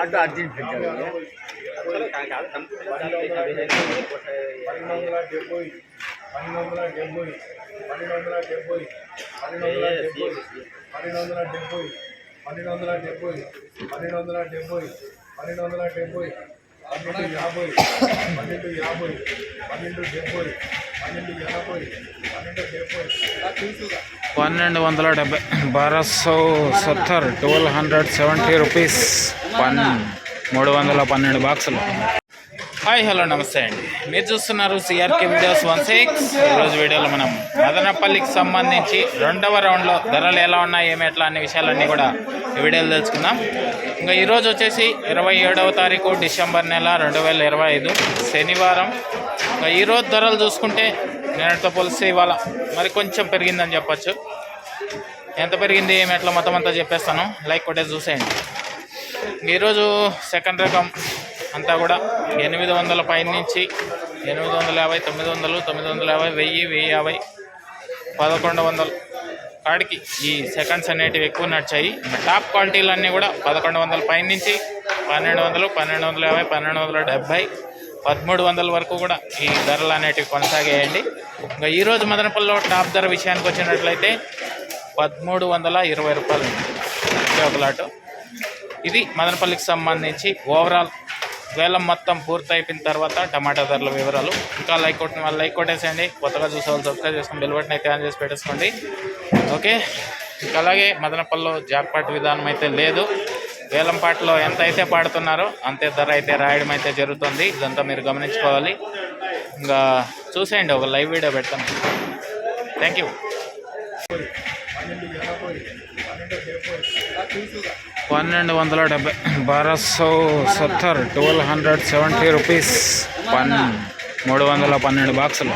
Auto urgent పెట్టారు. 1270 1270 rupees 312 బాక్సులు. Hi hello నమస్తే అండి, మీరు చూస్తున్నారు సిఆర్కే వీడియోస్ 16. ఈరోజు వీడియోలో మనం మదనపల్లికి సంబంధించి రెండవ రౌండ్లో ధరలు ఎలా ఉన్నాయి, ఏమి ఎట్లా అనే విషయాలన్నీ కూడా ఈ వీడియోలో తెలుసుకుందాం. ఇంకా ఈరోజు వచ్చేసి 27వ తారీఖు డిసెంబర్ నెల 2025 శనివారం. ఇంకా ఈరోజు ధరలు చూసుకుంటే నేనటితో పోలిస్తే ఇవాళ మరి కొంచెం పెరిగిందని చెప్పచ్చు. ఎంత పెరిగింది ఏమి ఎట్లా మొత్తం అంతా చెప్పేస్తాను, లైక్ కొట్టేసి చూసేయండి. ఈరోజు సెకండ్ రకం అంతా కూడా 800 పైన నుంచి 850, 900, 950, 1000, 1050, 1100 కాడికి ఈ సెకండ్స్ అనేటివి ఎక్కువ నడిచాయి. టాప్ క్వాలిటీలన్నీ కూడా 1100 పైన నుంచి 1200, 1250, 1270, 1300 వరకు కూడా ఈ ధరలు అనేటివి కొనసాగాయండి. ఇంకా ఈరోజు మదనపల్లిలో టాప్ ధర విషయానికి వచ్చినట్లయితే 1320 రూపాయలు ఒక లాటు. ఇది మదనపల్లికి సంబంధించి ఓవరాల్ వేలం మొత్తం పూర్తి అయిపోయిన తర్వాత టమాటా ధరల వివరాలు. ఇంకా లైక్ కొట్టిన వాళ్ళు లైక్ కొట్టేసేయండి, కొత్తగా చూసే వాళ్ళు సబ్స్క్రైబ్ చేసుకుని బెల్ బటన్ అయితే ఆన్ చేసి పెట్టేసుకోండి. ఓకే, ఇంకా అలాగే మదనపల్లిలో జాక్పాట్ విధానం అయితే లేదు. వేలం పాటలో ఎంత అయితే పాడుతున్నారో అంతే ధర అయితే రాయడం అయితే జరుగుతుంది. ఇదంతా మీరు గమనించుకోవాలి. ఇంకా చూసేయండి, ఒక లైవ్ వీడియో పెడతాను. Thank you. 1270 1270 రూపీస్ 312 బాక్సులు.